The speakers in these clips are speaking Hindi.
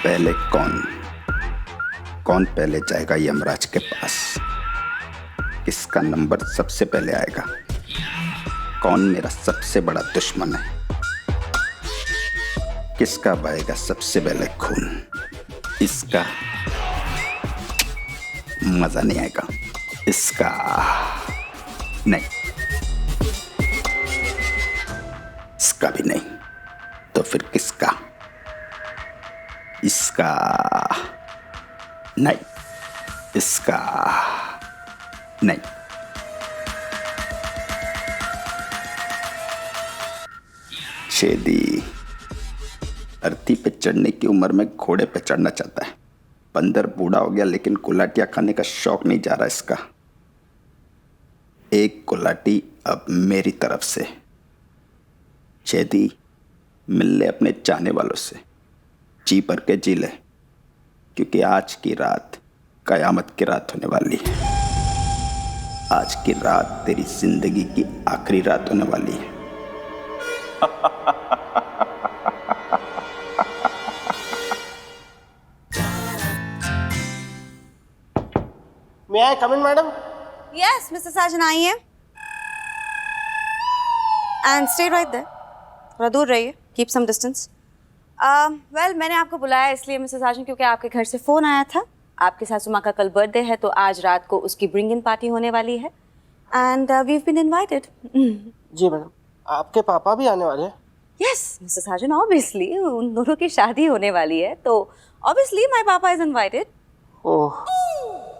पहले कौन पहले जाएगा यमराज के पास? किसका नंबर सबसे पहले आएगा? कौन मेरा सबसे बड़ा दुश्मन है? किसका बहेगा सबसे पहले खून? इसका मजा नहीं आएगा, इसका नहीं, इसका भी नहीं, तो फिर किसका? इसका नहीं, इसका नहीं। छेदी धरती पे चढ़ने की उम्र में घोड़े पे चढ़ना चाहता है। बंदर बूढ़ा हो गया लेकिन कुलाटिया खाने का शौक नहीं जा रहा इसका। एक कुलाटी अब मेरी तरफ से। छेदी मिल ले अपने चाहने वालों से, जी भर के जी ले, क्योंकि आज की रात कयामत की रात होने वाली है। आज की रात तेरी जिंदगी की आखिरी रात होने वाली है। May I come in, madam? Yes, Mr. Sajan, आइए। And stay right there. थोड़ा दूर रहिए, keep some distance. Well, मैंने आपको बुलाया इसलिए मिस्टर साजन क्योंकि आपके घर से फ़ोन आया था। आपके सासू माँ का कल बर्थडे है तो आज रात को उसकी ब्रिंग इन पार्टी होने वाली है। And we've been invited. जी मैडम, आपके पापा भी आने वाले हैं? Yes, Mr. Sajan, obviously उन दोनों की शादी होने वाली है तो obviously my papa is invited. Oh,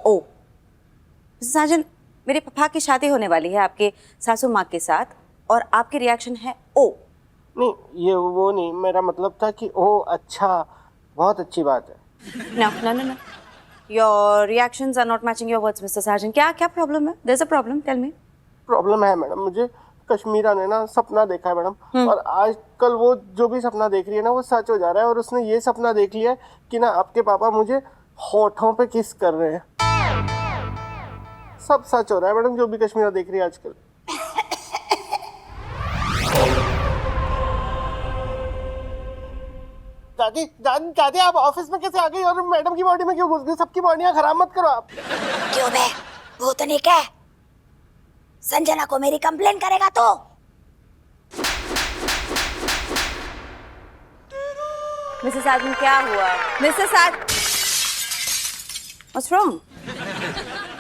Oh, Mr. साजन, मेरे पापा की शादी होने वाली है आपके सासू माँ के साथ और आपके रिएक्शन है ओ। नहीं ये वो नहीं, मेरा मतलब था कि ओह अच्छा, बहुत अच्छी बात है। No, no, no, no. Your reactions are not matching your words, Mr. Sajan. क्या प्रॉब्लम है? There's a problem. Tell me. Problem है मैडम, मुझे कश्मीरा ने ना सपना देखा है मैडम, और आजकल वो जो भी सपना देख रही है ना वो सच हो जा रहा है। और उसने ये सपना देख लिया है कि ना आपके पापा मुझे होठों पे किस कर रहे हैं। सब सच हो रहा है मैडम, जो भी कश्मीरा देख रही है आजकल। दादी दादी दादी आप ऑफिस में कैसे आ गई और मैडम की बॉडी में क्यों घुस गई? सबकी बॉडियां खराब मत करो आप। क्यों बे, भूतनी क्या? संजना को मेरी कंप्लेन करेगा तो? मिसेस साजन क्या हुआ? मिसेस साजन, What's wrong?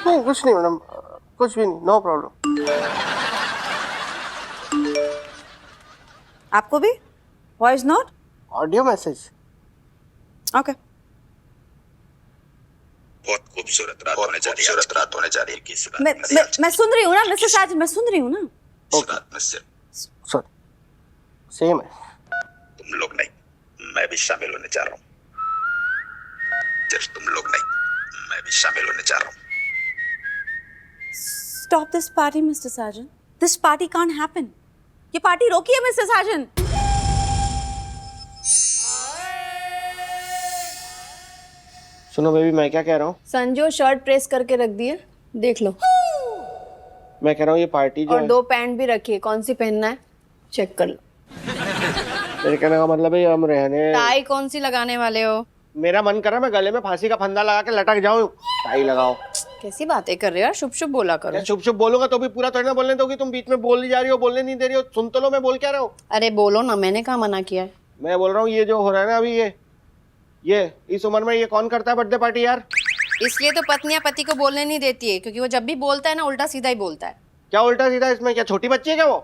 नहीं कुछ नहीं मैडम, कुछ भी नहीं, नो प्रॉब्लम। आपको भी? Why is not? Audio message. Okay. बहुत खूबसूरत रात होने जा रही है। किस रात मैं सुन रही हूँ ना मिसेस साजन, मैं सुन रही हूँ ना। इस रात में सिर्फ सॉरी, सेम है। तुम लोग नहीं, मैं भी शामिल होने जा रहा हूँ। सिर्फ तुम लोग नहीं, मैं भी शामिल होने जा रहा हूँ। Stop this party, Mr. Sajan. This party can't happen. ये पार्टी रोकिए, मिस्टर साजन। सुनो बेबी, मैं क्या कह रहा हूँ? संजो शर्ट प्रेस करके रख दिए, देख लो। मैं कह रहा हूँ ये पार्टी जो और है, 2 पैंट भी रखी है, कौन सी पहनना है चेक कर लो। मेरे कहने का मतलब है हम रहने। टाई कौन सी लगाने वाले हो? मेरा मन कर रहा है मैं गले में फांसी का फंदा लगा के लटक जाऊं। टाई लगाओ। कैसी बातें कर रहे हो यार, शुभ शुभ बोला करो। शुभ शुभ बोलूंगा तो भी पूरा थोड़ी ना बोलने दोगी, तुम बीच में बोल जा रही हो, बोलने नहीं दे रही हो। सुन तो लो मैं बोल क्या रहा हूँ। अरे बोलो ना, मैंने कहाँ मना किया है। मैं बोल रहा हूँ ये जो हो रहा है ना अभी, ये इस उम्र में ये कौन करता है बर्थडे पार्टी यार? इसलिए तो पत्नियां पति को बोलने नहीं देती है, क्योंकि वो जब भी बोलता है ना उल्टा सीधा ही बोलता है। क्या उल्टा सीधा? इसमें क्या छोटी बच्ची है क्या वो?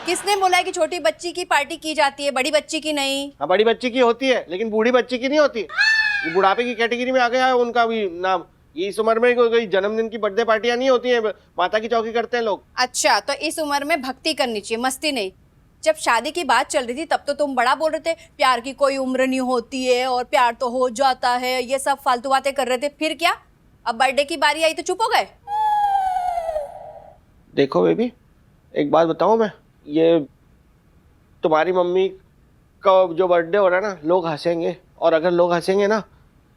किसने बोला है कि छोटी बच्ची की पार्टी की जाती है, बड़ी बच्ची की नहीं? हाँ बड़ी बच्ची की होती है, लेकिन बूढ़ी बच्ची की नहीं होती। ये बुढ़ापे की कैटेगरी में आ गया है उनका भी नाम। ये इस उम्र में कोई जन्मदिन की बर्थडे पार्टियां नहीं होती है, माता की चौकी करते हैं लोग। अच्छा, तो इस उम्र में भक्ति करनी चाहिए, मस्ती नहीं। जब शादी की बात चल रही थी तब तो तुम बड़ा बोल रहे थे, प्यार की कोई उम्र नहीं होती है और प्यार तो हो जाता है, ये सब फालतू बातें कर रहे थे। फिर क्या, अब बर्थडे की बारी आई तो चुप हो गए? देखो बेबी, एक बात बताऊं मैं, ये तुम्हारी मम्मी का जो बर्थडे हो रहा है ना, लोग हंसेंगे, और अगर लोग हंसेंगे ना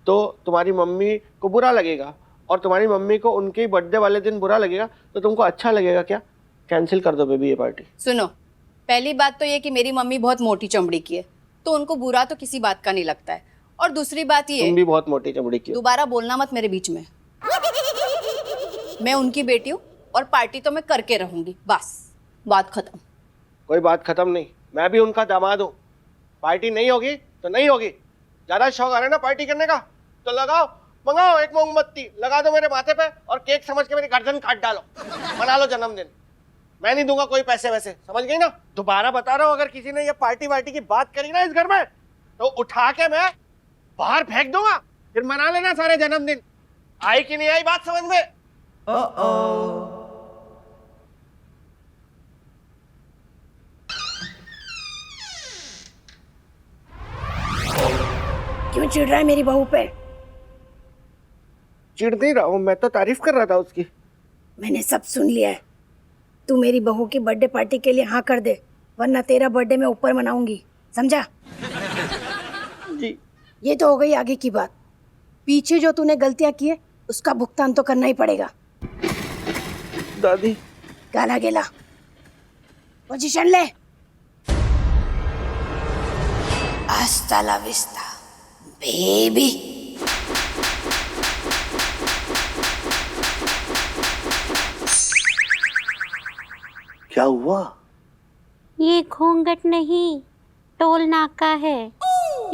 तो तुम्हारी मम्मी को बुरा लगेगा, और तुम्हारी मम्मी को उनके बर्थडे वाले दिन बुरा लगेगा, तो तुमको अच्छा लगेगा क्या? कैंसिल कर दो बेबी ये पार्टी। सुनो, पहली बात तो ये कि मेरी मम्मी बहुत मोटी चमड़ी की है, तो उनको बुरा तो किसी बात का नहीं लगता है। और दूसरी बात ये, तुम भी बहुत मोटी चमड़ी की हो। दोबारा बोलना मत मेरे बीच में। मैं उनकी बेटी हूँ और पार्टी तो मैं करके रहूंगी, बस बात खत्म। कोई बात खत्म नहीं, मैं भी उनका दामाद हूँ। पार्टी नहीं होगी तो नहीं होगी। ज्यादा शौक आ रहा है ना पार्टी करने का, तो लगाओ, मंगाओ एक मोमबत्ती, लगा दो मेरे माथे पे और केक समझ के मेरी गर्दन काट डालो, मना लो जन्मदिन। मैं नहीं दूंगा कोई पैसे वैसे, समझ गई ना? दोबारा बता रहा हूँ, अगर किसी ने ये पार्टी वार्टी की बात करी ना इस घर में, तो उठा के मैं बाहर फेंक दूंगा। फिर मना लेना सारे जन्मदिन। आई कि नहीं आई बात समझ में? क्यों चिढ़ रहा है मेरी बहू पे? चिढ़ नहीं रहा हूँ, मैं तो तारीफ कर रहा था उसकी। मैंने सब सुन लिया है। तू मेरी बहू की बर्थडे पार्टी के लिए हाँ कर दे, वरना तेरा बर्थडे मैं ऊपर मनाऊंगी, समझा? जी। ये तो हो गई आगे की बात। पीछे जो तूने गलतियां की है उसका भुगतान तो करना ही पड़ेगा। दादी। गाला गेला, पोजीशन ले। हस्ता ला विस्ता बेबी। क्या हुआ? ये घूंघट नहीं, टोल नाका है।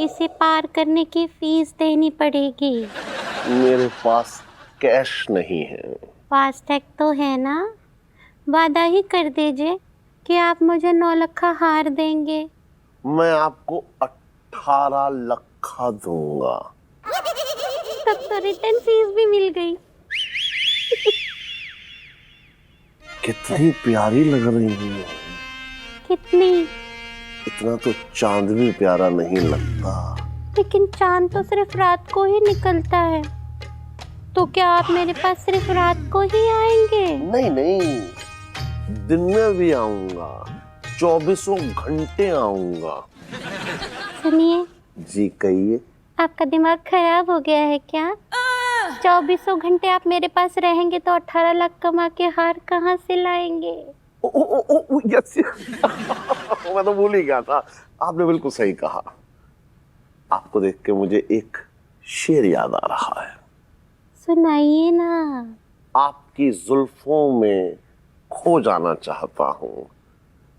इसे पार करने की फीस देनी पड़ेगी। मेरे पास कैश नहीं है। फास्टैग तो है ना? वादा ही कर दीजिए कि आप मुझे 9 लक्खा हार देंगे। मैं आपको 18 लक्खा दूंगा। तब तो रिटर्न फीस भी मिल गई। कितनी प्यारी लग रही है। कितनी? इतना तो चांद भी प्यारा नहीं लगता। लेकिन चांद तो सिर्फ रात को ही निकलता है। तो क्या आप मेरे पास सिर्फ रात को ही आएंगे? नहीं नहीं, दिन में भी आऊंगा, 24 घंटे आऊंगा। सुनिए जी कहिए। आपका दिमाग खराब हो गया है क्या? 24 घंटे आप मेरे पास रहेंगे तो 18 लाख कमा के हार कहाँ से लाएंगे? यस मैं तो भूल ही गया था। आपने बिल्कुल सही कहा। आपको देख के मुझे एक शेर याद आ रहा है। सुनाइए ना। आपकी जुल्फों में खो जाना चाहता हूँ,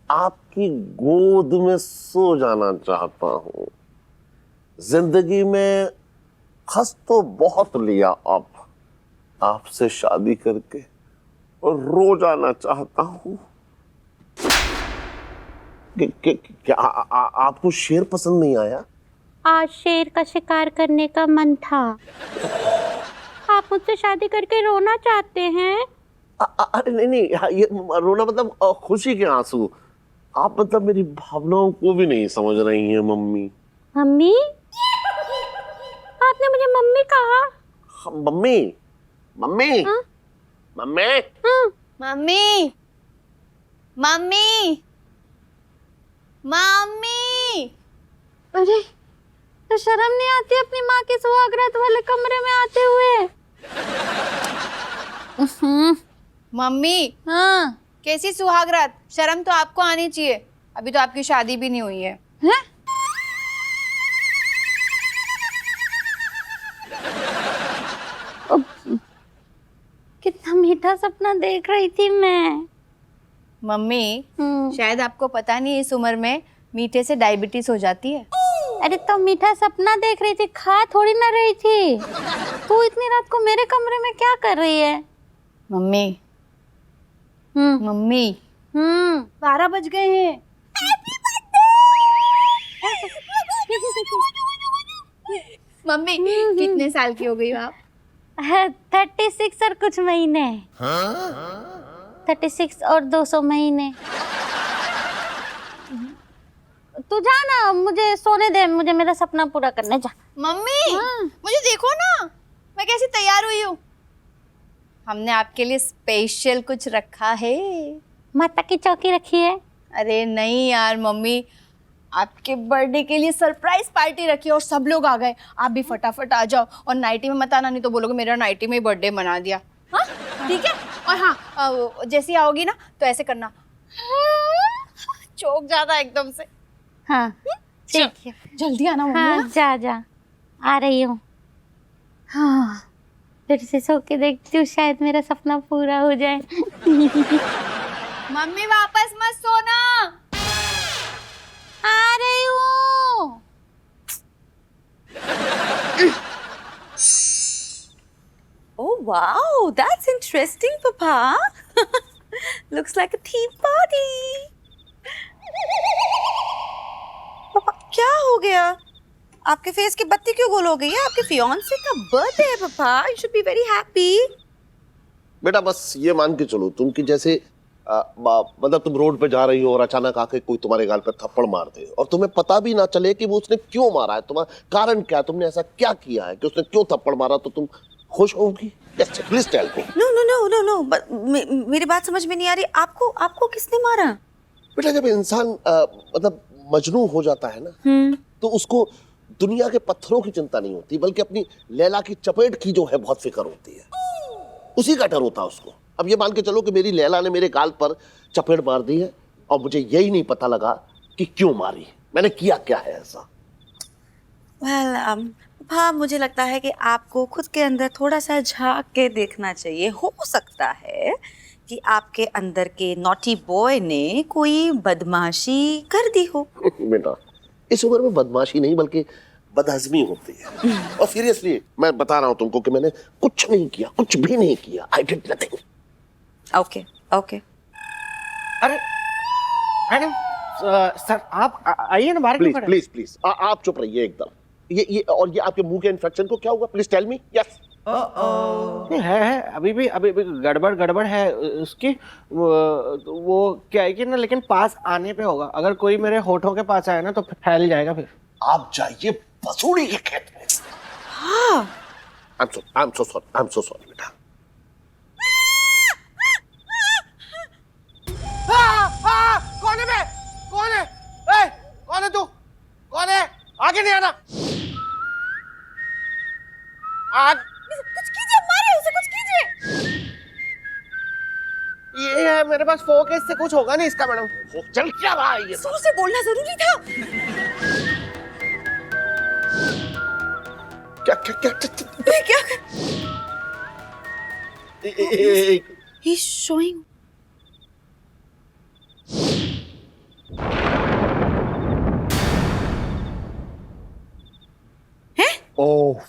आपकी गोद में सो जाना चाहता हूँ। जिंदगी में खस तो बहुत लिया, अब आपसे शादी करके और रो जाना चाहता हूँ। क्या आपको शेर पसंद नहीं आया? आज शेर का शिकार करने का मन था। आप मुझसे शादी करके रोना चाहते हैं? अरे नहीं नहीं, ये रोना मतलब खुशी के आंसू। आप मतलब मेरी भावनाओं को भी नहीं समझ रही हैं मम्मी। मम्मी? आपने मुझे मम्मी कहा? मम्मी मम्मी हाँ? मम्मी हाँ। Mummy, mummy, mummy. अरे तो शर्म नहीं आती अपनी माँ के सुहागरात वाले कमरे में आते हुए? मम्मी, हाँ। कैसी सुहागरात? शर्म तो आपको आनी चाहिए। अभी तो आपकी शादी भी नहीं हुई है। हैं? कितना मीठा सपना देख रही थी मैं। मम्मी, शायद आपको पता नहीं, इस उम्र में मीठे से डायबिटीज हो जाती है। अरे तो मीठा सपना देख रही थी, खा थोड़ी ना रही थी। तू इतनी रात को मेरे कमरे में क्या कर रही है? मम्मी, मम्मी, 12 बज गए हैं। मम्मी कितने साल की हो गई हो आप? 36 और कुछ महीने। 36 और 200 महीने। तू जा ना, मुझे सोने दे, मुझे मेरा सपना पूरा करने जा। मम्मी, मुझे देखो ना, मैं कैसी तैयार हुई हूँ। हमने आपके लिए स्पेशल कुछ रखा है। माता की चौकी रखी है? अरे नहीं यार मम्मी, आपके बर्थडे के लिए सरप्राइज पार्टी रखी है और सब लोग आ गए। आप भी फटाफट आ जाओ और नाइटी में मत आना, नहीं तो बोलोगे मेरा नाइटी में ही बर्थडे मना दिया। हाँ ठीक है। और हाँ, जैसे ही आओगी ना तो ऐसे करना, चौक जाना एकदम से। हाँ ठीक है। जल्दी आना मम्मी। हाँ जा जा, आ रही हूँ। हाँ फिर से सो के देखती हूँ, शायद मेरा सपना पूरा हो जाए। मम्मी वापस मत सोना। आ रही हूँ। Oh wow, that's interesting, Papa. Looks like a theme party. पापा क्या हो गया? आपके फेस की बत्ती क्यों गोल हो गई है? आपके फियांसे का बर्थडे है पापा. You should be very happy. बेटा बस ये मान के चलो तुम कि जैसे मतलब तुम रोड पे जा रही हो और अचानक आके कोई तुम्हारे गाल पे थप्पड़ मार दे और तुम्हें पता भी ना चले कि वो उसने क्यों मारा है, तुम्हारा कारण क्या है, तुमने ऐसा क्या किया है कि उसने क्यों थप्पड़ मारा, तो तुम खुश होगी? Yes please tell me. No no no no no. But मेरी बात समझ में नहीं आ रही. आपको किसने मारा? बेटा जब इंसान मतलब मजनू हो जाता है ना तो उसको दुनिया के पत्थरों की चिंता नहीं होती बल्कि अपनी लैला की चपेट की जो है बहुत फिक्र होती है, उसी का डर होता है उसको। अब ये मान के चलो कि मेरी लैला ने मेरे गाल पर चपेट मार दी है और मुझे यही नहीं पता लगा कि क्यों मारी, मैंने किया क्या है ऐसा। Well, हाँ मुझे लगता है कि आपको खुद के अंदर थोड़ा सा झांक के देखना चाहिए. हो सकता है कि आपके अंदर के नॉटी बॉय ने कोई बदमाशी कर दी हो. बेटा इस उम्र में बदमाशी नहीं बल्कि बदहजमी होती है। और सीरियसली मैं बता रहा हूँ तुमको कि मैंने कुछ नहीं किया, कुछ भी नहीं किया। I did nothing. Okay okay. अरे मैडम सर आप आइए ना बाहर. प्लीज प्लीज प्लीज आप चुप रहिए एकदम। ये और ये आपके मुंह के इन्फेक्शन को क्या हुआ, प्लीज टेल मी। यस है अभी भी गड़बड़ है उसकी. वो क्या है कि ना, लेकिन पास आने पे होगा. अगर कोई मेरे होठों के पास आया ना तो फैल जाएगा फिर. आप जाइए बसूड़ी के खेत में। हाँ. I'm so sorry बेटा। कौन है बे? कौन है? ए, कौन है तू? कौन है? आगे नहीं आना. कुछ कीजिए, मारे उसे, कुछ कीजिए. ये है मेरे पास फोक है, इससे कुछ होगा नहीं इसका मैडम. चल क्या भाई ये जोर से बोलना जरूरी था. क्या He's showing. ओह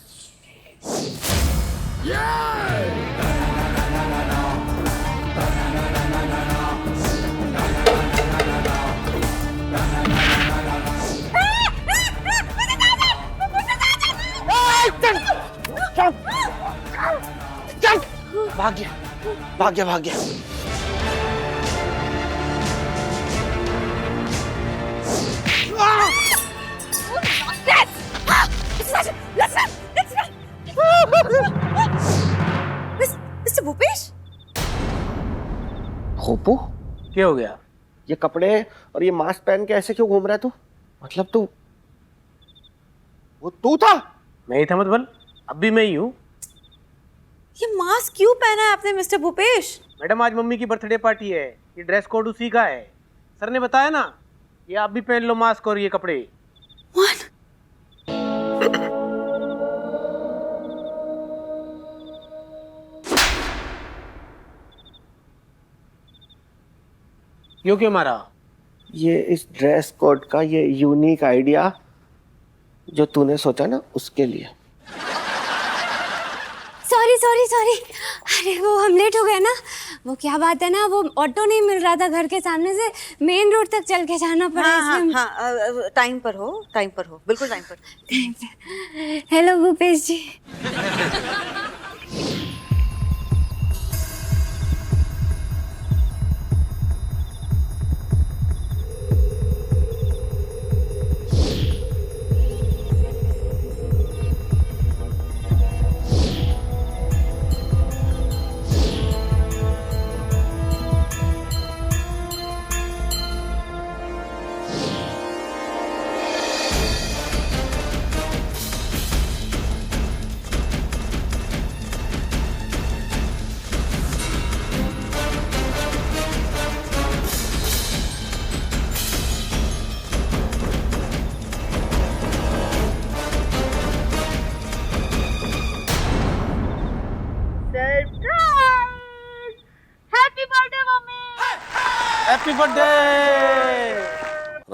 भाग गया. Mr. भूपेश. होपू क्या हो गया? ये कपड़े और ये मास्क पहन के ऐसे क्यों घूम रहा है तू? मतलब तू वो तू था? मैं ही था मतबल, अब भी मैं ही हूँ। ये मास्क क्यों पहना है आपने मिस्टर भूपेश? मैडम आज मम्मी की बर्थडे पार्टी है, ये ड्रेस कोड उसी का है। सर ने बताया ना, ये आप भी पहन लो मास्क और ये कपड़े। What? क्यों क्यों मारा? ये इस ड्रेस कोड का ये यूनिक आइडिया जो तूने सोचा ना, उसके लिए। सॉरी अरे वो हम लेट हो गए ना. वो क्या बात है ना, वो ऑटो नहीं मिल रहा था घर के सामने से, मेन रोड तक चल के जाना पड़ा. हाँ, टाइम पर हो, बिल्कुल टाइम पर. हेलो भूपेश जी.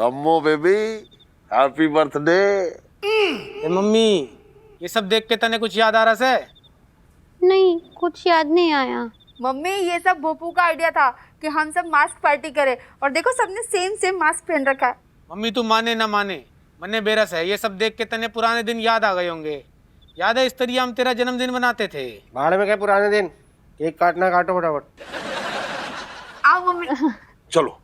रम्मो बेबी, हैप्पी बर्थडे। ए मम्मी, ये सब देख के तने कुछ याद आ रहा से? नहीं, कुछ याद नहीं आया। मम्मी ये सब भोपू का आइडिया था कि हम सब मास्क पार्टी करें और देखो सबने सेम सेम मास्क पहन रखा है। मम्मी तू माने ना माने, मन्ने बेरस है, ये सब देख के तने पुराने दिन याद आ गए होंगे। याद है इस तरह हम तेरा जन्मदिन मनाते थे? भाड़े में क्या पुराने दिन, केक काटना काटो फटाफट। आओ मम्मी। चलो